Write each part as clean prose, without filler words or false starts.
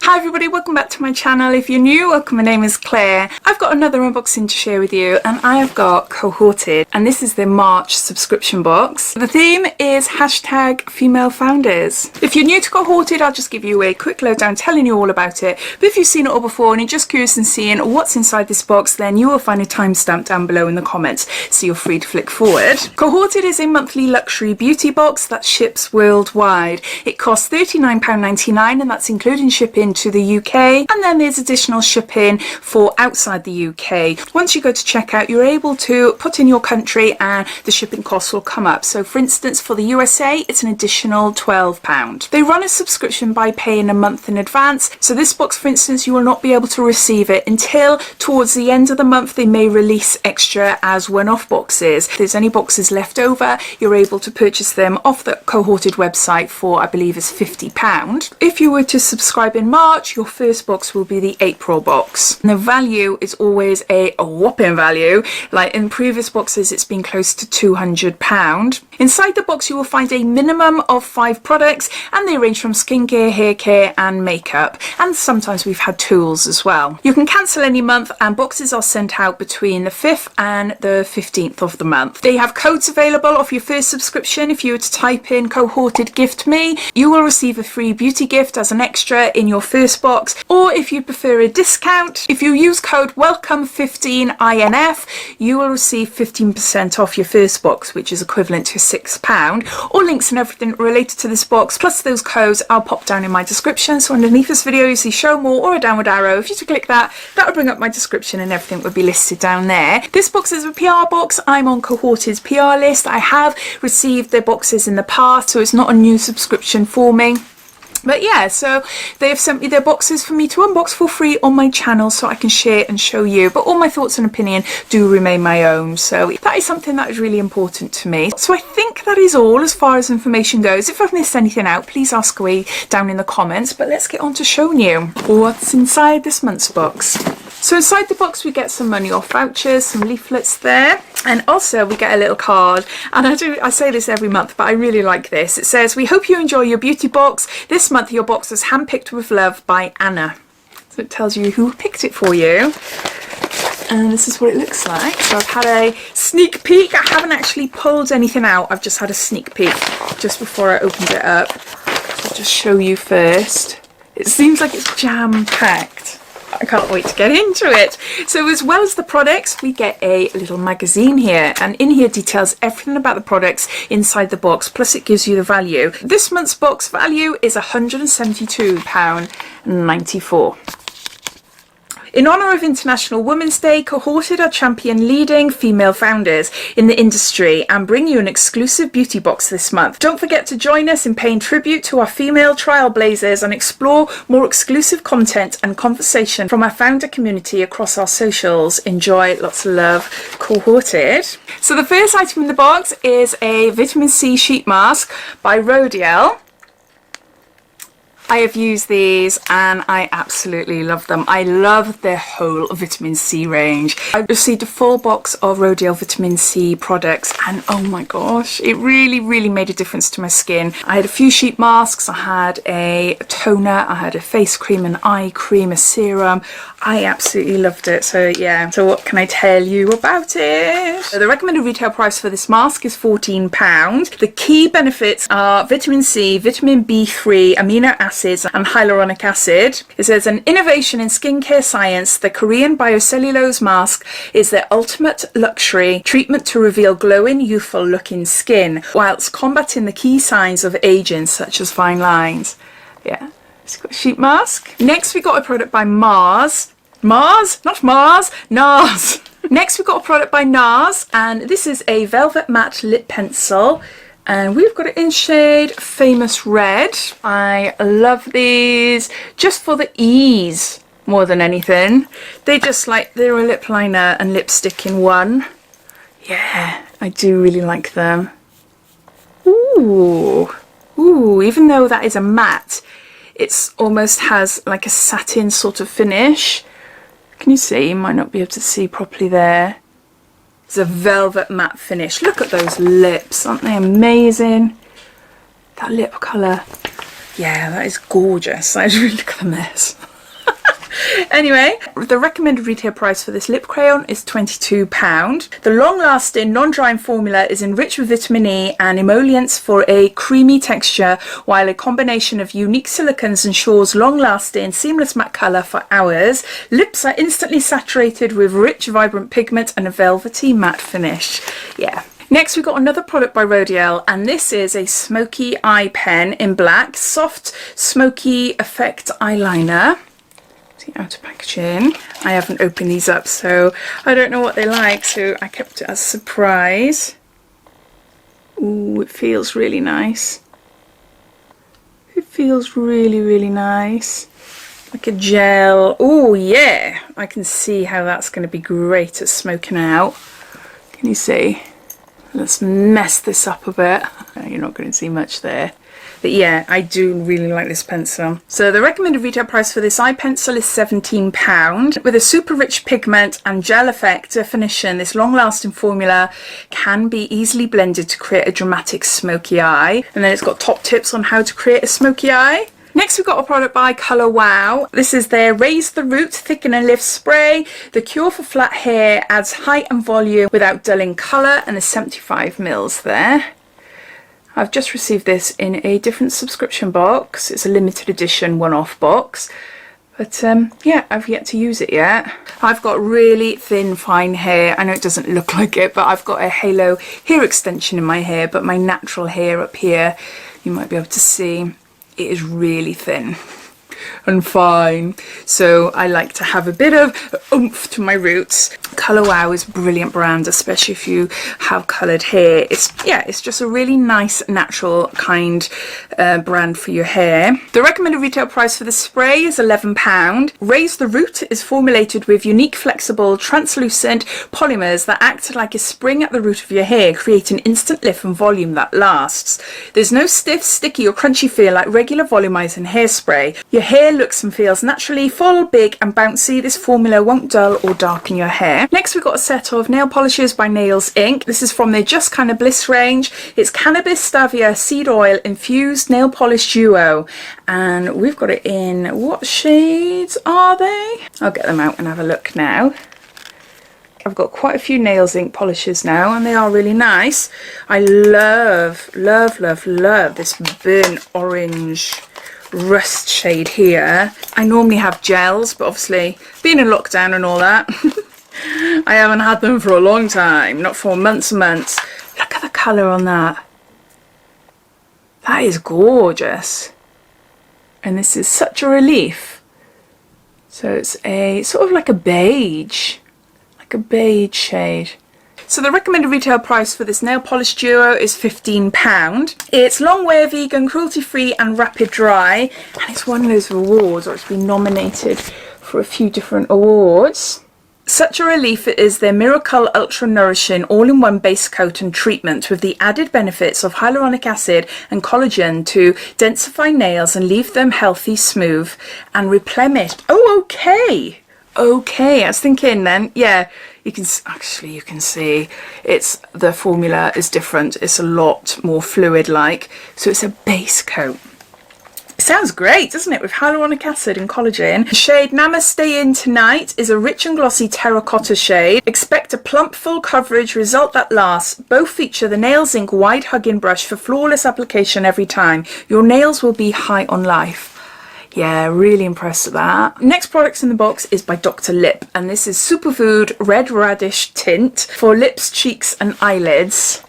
Hi everybody, welcome back to my channel. If you're new, welcome, my name is Claire. I've got another unboxing to share with you and I have got Cohorted and this is the March subscription box. The theme is #FemaleFounders. If you're new to Cohorted, I'll just give you a quick lowdown telling you all about it. But if you've seen it all before and you're just curious and seeing what's inside this box, then you will find a timestamp down below in the comments, so you're free to flick forward. Cohorted is a monthly luxury beauty box that ships worldwide. It costs £39.99 and that's including shipping to the UK, and then there's additional shipping for outside the UK. Once you go to checkout, you're able to put in your country and the shipping costs will come up. So for instance, for the USA, it's an additional £12. They run a subscription by paying a month in advance. So this box, for instance, you will not be able to receive it until towards the end of the month. They may release extra as one-off boxes. If there's any boxes left over, you're able to purchase them off the Cohorted website for, I believe, is £50. If you were to subscribe in March, your first box will be the April box. And the value is always a whopping value. Like in previous boxes, it's been close to £200. Inside the box, you will find a minimum of 5 products, and they range from skincare, hair care, and makeup. And sometimes we've had tools as well. You can cancel any month, and boxes are sent out between the 5th and the 15th of the month. They have codes available off your first subscription. If you were to type in Cohorted Gift Me, you will receive a free beauty gift as an extra in your first box, or if you prefer a discount, if you use code WELCOME15INF, you will receive 15% off your first box, which is equivalent to £6. All links and everything related to this box, plus those codes, I'll pop down in my description. So underneath this video, you see show more or a downward arrow. If you to click that, that will bring up my description and everything will be listed down there. This box is a PR box. I'm on Cohorted's PR list. I have received their boxes in the past, so it's not a new subscription for me. But yeah, so they have sent me their boxes for me to unbox for free on my channel so I can share and show you. But all my thoughts and opinion do remain my own. So that is something that is really important to me. So I think that is all as far as information goes. If I've missed anything out, please ask away down in the comments. But let's get on to showing you what's inside this month's box. So inside the box we get some money off vouchers, some leaflets there, and also we get a little card. And I say this every month, but I really like this. It says, "We hope you enjoy your beauty box. This month your box is handpicked with love by Anna." So it tells you who picked it for you. And this is what it looks like. So I've had a sneak peek. I haven't actually pulled anything out. I've just had a sneak peek just before I opened it up. So I'll just show you first. It seems like it's jam-packed. I can't wait to get into it. So as well as the products, we get a little magazine here, and in here details everything about the products inside the box, plus it gives you the value. This month's box value is £172.94. In honour of International Women's Day, Cohorted are champion leading female founders in the industry and bring you an exclusive beauty box this month. Don't forget to join us in paying tribute to our female trailblazers and explore more exclusive content and conversation from our founder community across our socials. Enjoy, lots of love, Cohorted. So the first item in the box is a vitamin C sheet mask by Rodial. I have used these and I absolutely love them. I love their whole vitamin C range. I received a full box of Rodial vitamin C products and oh my gosh, it really made a difference to my skin. I had a few sheet masks, I had a toner, I had a face cream, an eye cream, a serum. I absolutely loved it. So yeah, so what can I tell you about it? So the recommended retail price for this mask is £14. The key benefits are vitamin C, vitamin B3, amino acids and hyaluronic acid. It says an innovation in skincare science, the Korean biocellulose mask is their ultimate luxury treatment to reveal glowing, youthful looking skin whilst combating the key signs of aging such as fine lines. Yeah, it's got a sheet mask. Next we got a product by Nars. Next we've got a product by Nars, and this is a velvet matte lip pencil, and we've got it in shade Famous Red. I love these just for the ease more than anything. They're a lip liner and lipstick in one. Yeah, I do really like them. Ooh, even though that is a matte, it's almost has like a satin sort of finish. Can you see? You might not be able to see properly there. It's a velvet matte finish. Look at those lips, aren't they amazing? That lip colour. Yeah, that is gorgeous. I just really look at the mess. Anyway, the recommended retail price for this lip crayon is £22. The long-lasting, non-drying formula is enriched with vitamin E and emollients for a creamy texture, while a combination of unique silicons ensures long-lasting, seamless matte colour for hours. Lips are instantly saturated with rich, vibrant pigment and a velvety matte finish. Yeah. Next, we've got another product by Rodial, and this is a Smoky eye pen in black, soft, smoky effect eyeliner. The outer packaging. I haven't opened these up, so I don't know what they like, so I kept it as a surprise. Ooh, it feels really nice. It feels really, really nice. Like a gel. Oh yeah, I can see how that's going to be great at smoking out. Can you see? Let's mess this up a bit. You're not going to see much there. But yeah, I do really like this pencil. So the recommended retail price for this eye pencil is £17. With a super rich pigment and gel effect definition, this long-lasting formula can be easily blended to create a dramatic smoky eye. And then it's got top tips on how to create a smoky eye. Next, we've got a product by Colour Wow. This is their Raise the Root Thicken and Lift Spray. The cure for flat hair, adds height and volume without dulling colour, and there's 75 mils there. I've just received this in a different subscription box. It's a limited edition one-off box. But yeah, I've yet to use it yet. I've got really thin, fine hair. I know it doesn't look like it, but I've got a halo hair extension in my hair, but my natural hair up here, you might be able to see, it is really thin and fine, so I like to have a bit of oomph to my roots. Colour Wow is a brilliant brand, especially if you have coloured hair. It's just a really nice, natural kind brand for your hair. The recommended retail price for the spray is £11. Raise the Root is formulated with unique, flexible, translucent polymers that act like a spring at the root of your hair, creating instant lift and volume that lasts. There's no stiff, sticky or crunchy feel like regular volumizing hairspray. Your hair looks and feels naturally full, big and bouncy. This formula won't dull or darken your hair. Next, we've got a set of nail polishes by Nails Inc. This is from their Just Kinda Bliss range. It's cannabis, stavia, seed oil infused nail polish duo, and we've got it in, what shades are they? I'll get them out and have a look now. I've got quite a few Nails Inc polishes now, and they are really nice. I love, love, love, love this burnt orange rust shade here. I normally have gels, but obviously being in lockdown and all that, I haven't had them for a long time, not for months and months. Look at the colour on that. That is gorgeous. And this is such a relief. So it's a sort of like a beige shade. So the recommended retail price for this nail polish duo is £15. It's long wear, vegan, cruelty free and rapid dry, and it's won those awards, or it's been nominated for a few different awards. Such a relief it is their Miracle Ultra Nourishing all-in-one base coat and treatment with the added benefits of hyaluronic acid and collagen to densify nails and leave them healthy, smooth and replenished. Oh, okay. Okay, I was thinking then, yeah, you can see it's, the formula is different. It's a lot more fluid like, so it's a base coat. Sounds great, doesn't it, with hyaluronic acid and collagen. The shade Namaste In Tonight is a rich and glossy terracotta shade. Expect a plump, full coverage result that lasts. Both feature the Nails Inc wide hugging brush for flawless application every time. Your nails will be high on life. Yeah, really impressed with that. Next product in the box is by Dr. Lip, and this is Superfood Red Radish Tint for lips, cheeks and eyelids.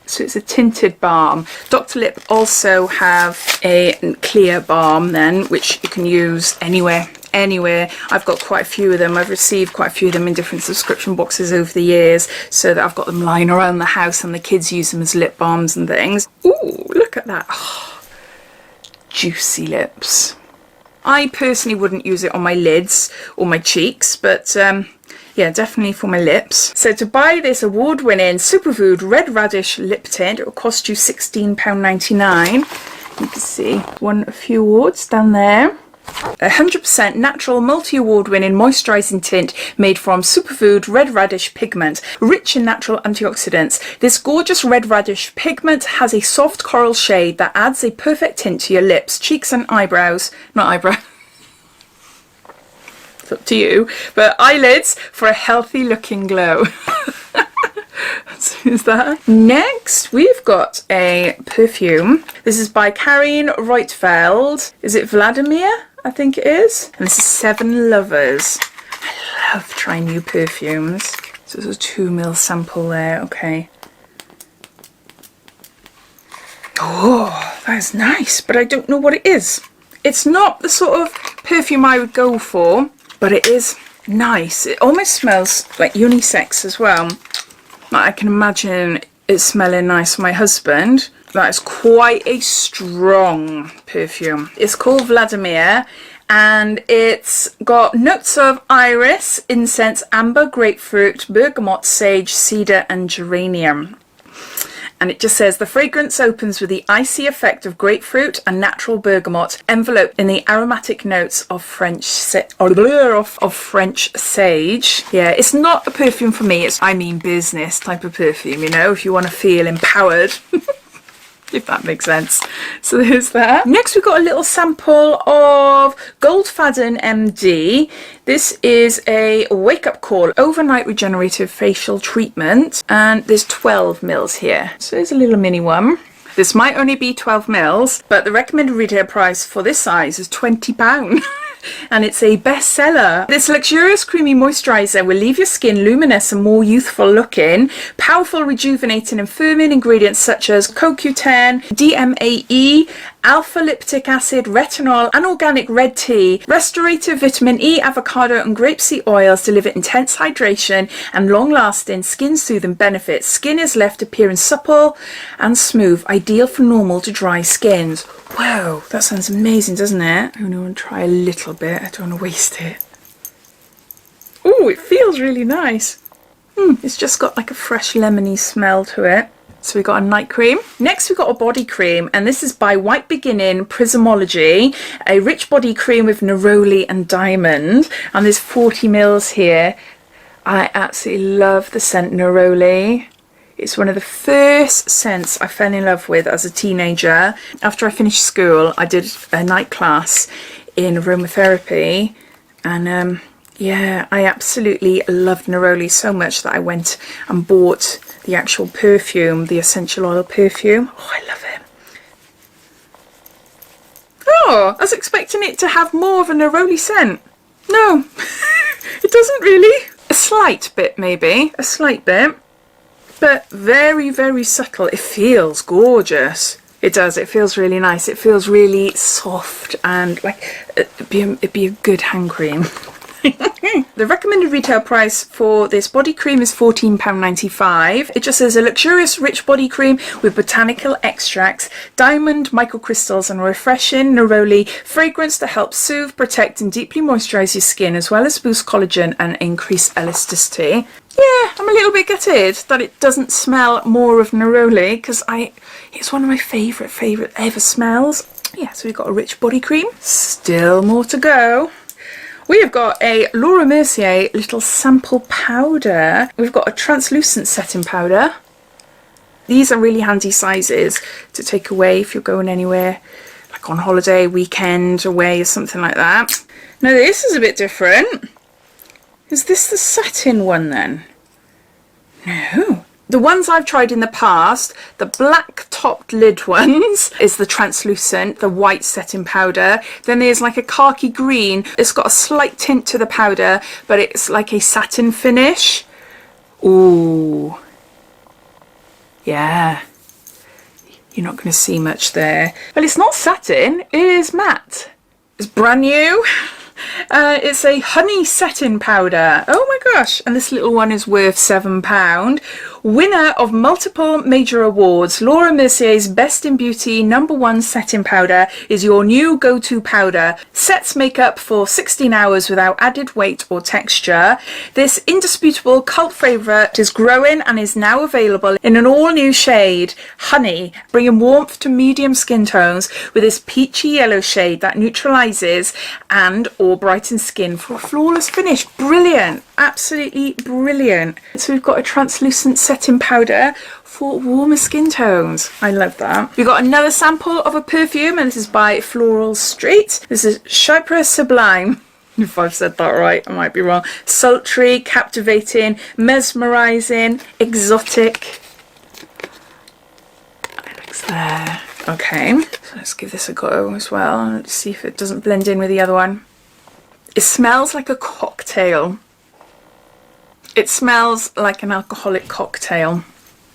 So it's a tinted balm. Dr. Lip also have a clear balm then, which you can use anywhere. I've got quite a few of them. I've received quite a few of them in different subscription boxes over the years, so that I've got them lying around the house and the kids use them as lip balms and things. Ooh, look at that. Oh, juicy lips. I personally wouldn't use it on my lids or my cheeks, but yeah, definitely for my lips. So to buy this award-winning Superfood Red Radish Lip Tint, it will cost you £16.99. You can see won a few awards down there. 100% natural multi-award winning moisturising tint made from superfood red radish pigment, rich in natural antioxidants. This gorgeous red radish pigment has a soft coral shade that adds a perfect tint to your lips, cheeks and eyebrows. Not eyebrows. It's up to you. But eyelids for a healthy looking glow. So is that. Next, we've got a perfume. This is by Karin Reutveld. Is it Vladimir? I think it is. And this is 7 Lovers. I love trying new perfumes. So there's a 2 ml sample there. Okay. Oh, that is nice, but I don't know what it is. It's not the sort of perfume I would go for, but it is nice. It almost smells like unisex as well. I can imagine it smelling nice for my husband. That is quite a strong perfume. It's called Vladimir, and it's got notes of iris, incense, amber, grapefruit, bergamot, sage, cedar and geranium. And it just says the fragrance opens with the icy effect of grapefruit and natural bergamot, enveloped in the aromatic notes of French sage. Yeah, it's not a perfume for me. It's, I mean, business type of perfume, you know, if you want to feel empowered. If that makes sense. So there's that. Next we've got a little sample of Goldfaden MD. This is a wake up call overnight regenerative facial treatment, and there's 12 mils here. So there's a little mini one. This might only be 12 mils, but the recommended retail price for this size is £20. And it's a bestseller. This luxurious creamy moisturiser will leave your skin luminous and more youthful looking. Powerful rejuvenating and firming ingredients such as CoQ10, DMAE, alpha liptic acid, retinol and organic red tea. Restorative vitamin E, avocado and grapeseed oils deliver intense hydration and long-lasting skin soothing benefits. Skin is left appearing supple and smooth, ideal for normal to dry skins. Wow, that sounds amazing, doesn't it? I only want to try a little bit. I don't want to waste it. Oh, it feels really nice. It's just got like a fresh lemony smell to it. So we got a night cream. Next we got a body cream, and this is by White Beginning Prismology, a rich body cream with neroli and diamond, and there's 40 mils here. I absolutely love the scent neroli. It's one of the first scents I fell in love with as a teenager. After I finished school, I did a night class in aromatherapy, and yeah, I absolutely loved neroli so much that I went and bought the actual perfume, the essential oil perfume. Oh, I love it. Oh, I was expecting it to have more of a neroli scent. No, it doesn't really. A slight bit maybe, a slight bit. But very, very subtle. It feels gorgeous. It does. It feels really nice. It feels really soft and like it'd be a good hand cream. The recommended retail price for this body cream is £14.95. It just says a luxurious rich body cream with botanical extracts, diamond microcrystals and refreshing neroli fragrance to help soothe, protect and deeply moisturise your skin, as well as boost collagen and increase elasticity. Yeah, I'm a little bit gutted that it doesn't smell more of neroli, because it's one of my favourite ever smells. Yeah, so we've got a rich body cream. Still more to go. We have got a Laura Mercier little sample powder. We've got a translucent setting powder. These are really handy sizes to take away if you're going anywhere, like on holiday, weekend, away or something like that. Now this is a bit different. Is this the satin one then? No. The ones I've tried in the past, the black topped lid ones, is the translucent, the white setting powder. Then there's like a khaki green. It's got a slight tint to the powder, but it's like a satin finish. Ooh. Yeah. You're not going to see much there. Well, it's not satin, it is matte. It's brand new. It's a honey setting powder. Oh my gosh. And this little one is worth £7. Winner of multiple major awards, Laura Mercier's Best in Beauty #1 setting powder is your new go-to powder. Sets makeup for 16 hours without added weight or texture. This indisputable cult favourite is growing and is now available in an all-new shade, Honey, bringing warmth to medium skin tones with this peachy yellow shade that neutralises and or brightens skin for a flawless finish. Brilliant, absolutely brilliant. So we've got a translucent setting powder for warmer skin tones. I love that. We've got another sample of a perfume, and this is by Floral Street. This is Chypre Sublime. If I've said that right, I might be wrong. Sultry, captivating, mesmerising, exotic. It's there. Okay, so let's give this a go as well. Let's see if it doesn't blend in with the other one. It smells like a cocktail. It smells like an alcoholic cocktail.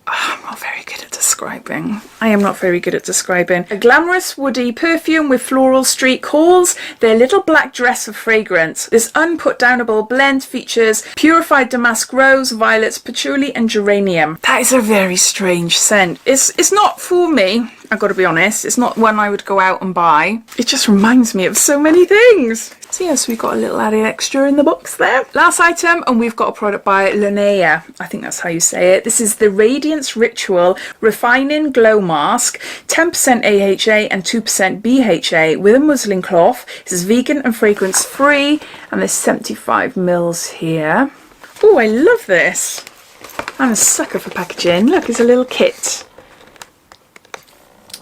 Oh, I'm not very good at describing. I am not very good at describing. A glamorous woody perfume with Floral Street calls their little black dress of fragrance. This unputdownable blend features purified damask rose, violets, patchouli and geranium. That is a very strange scent. It's not for me, I've got to be honest. It's not one I would go out and buy. It just reminds me of so many things. So yes, we've got a little added extra in the box there. Last item, and we've got a product by Linnea. I think that's how you say it. This is the Radiance Ritual Refining Glow Mask, 10% AHA and 2% BHA with a muslin cloth. This is vegan and fragrance free, and there's 75 mils here. Oh, I love this. I'm a sucker for packaging. Look, it's a little kit.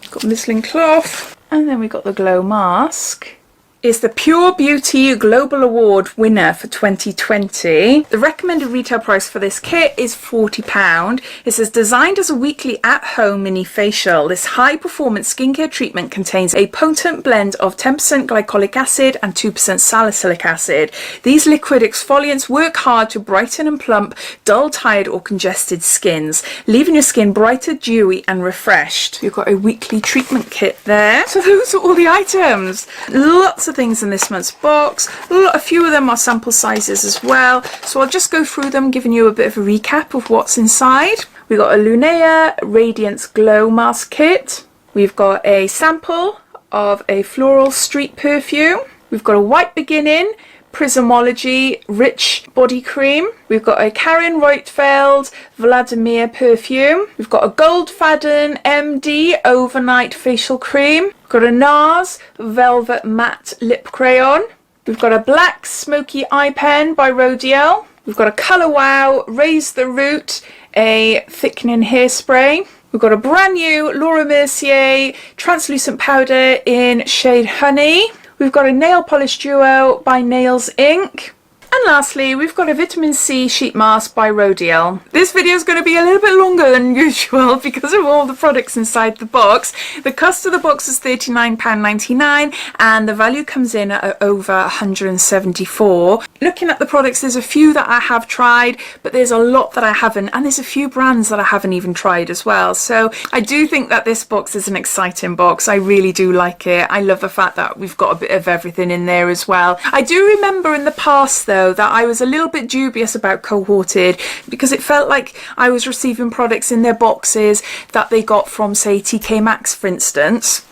Got muslin cloth, and then we've got the glow mask. Is the Pure Beauty Global Award winner for 2020. The recommended retail price for this kit is £40. It says designed as a weekly at-home mini facial, this high-performance skincare treatment contains a potent blend of 10% glycolic acid and 2% salicylic acid. These liquid exfoliants work hard to brighten and plump dull, tired or congested skins, leaving your skin brighter, dewy and refreshed. You've got a weekly treatment kit there. So those are all the items. Lots of things in this month's box. A few of them are sample sizes as well, so I'll just go through them, giving you a bit of a recap of what's inside. We've got a Linnea Radiance Glow Mask Kit. We've got a sample of a Floral Street perfume. We've got a White Beginning Prismology Rich Body Cream. We've got a Karin Reuterfeld Vladimir perfume. We've got a Goldfaden MD Overnight Facial Cream. We've got a Nars Velvet Matte Lip Crayon. We've got a Black Smoky Eye Pen by Rodial. We've got a Colour Wow Raise the Root, a thickening hairspray. We've got a brand new Laura Mercier translucent powder in shade Honey. We've got a nail polish duo by Nails Inc. And lastly, we've got a vitamin C sheet mask by Rhodiel. This video is going to be a little bit longer than usual because of all the products inside the box. The cost of the box is £39.99 and the value comes in at over £174. Looking at the products, there's a few that I have tried, but there's a lot that I haven't, and there's a few brands that I haven't even tried as well. So I do think that this box is an exciting box. I really do like it. I love the fact that we've got a bit of everything in there as well. I do remember in the past though that I was a little bit dubious about Cohorted because it felt like I was receiving products in their boxes that they got from, say, TK Maxx, for instance.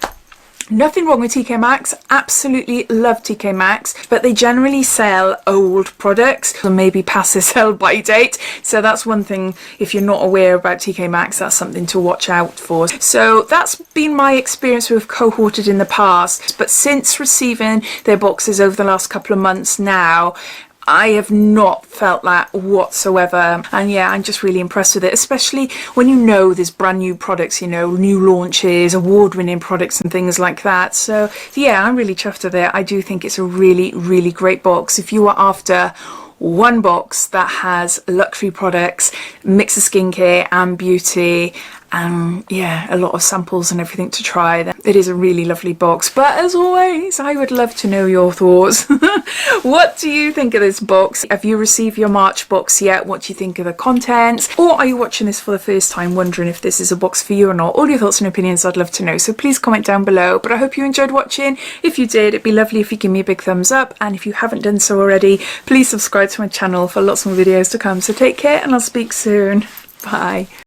Nothing wrong with TK Maxx, absolutely love TK Maxx, but they generally sell old products or maybe past their sell-by date. So that's one thing, if you're not aware about TK Maxx, that's something to watch out for. So that's been my experience with Cohorted in the past, but since receiving their boxes over the last couple of months now, I have not felt that whatsoever, and yeah, I'm just really impressed with it, especially when you know there's brand new products, you know, new launches, award-winning products and things like that. So yeah, I'm really chuffed with it. I do think it's a really, really great box. If you are after one box that has luxury products, mix of skincare and beauty, and yeah, a lot of samples and everything to try, then it is a really lovely box. But as always, I would love to know your thoughts. What do you think of this box? Have you received your March box yet? What do you think of the contents? Or are you watching this for the first time wondering if this is a box for you or not? All your thoughts and opinions I'd love to know, so please comment down below. But I hope you enjoyed watching. If you did, it'd be lovely if you give me a big thumbs up, and if you haven't done so already, please subscribe to my channel for lots more videos to come. So take care, and I'll speak soon. Bye.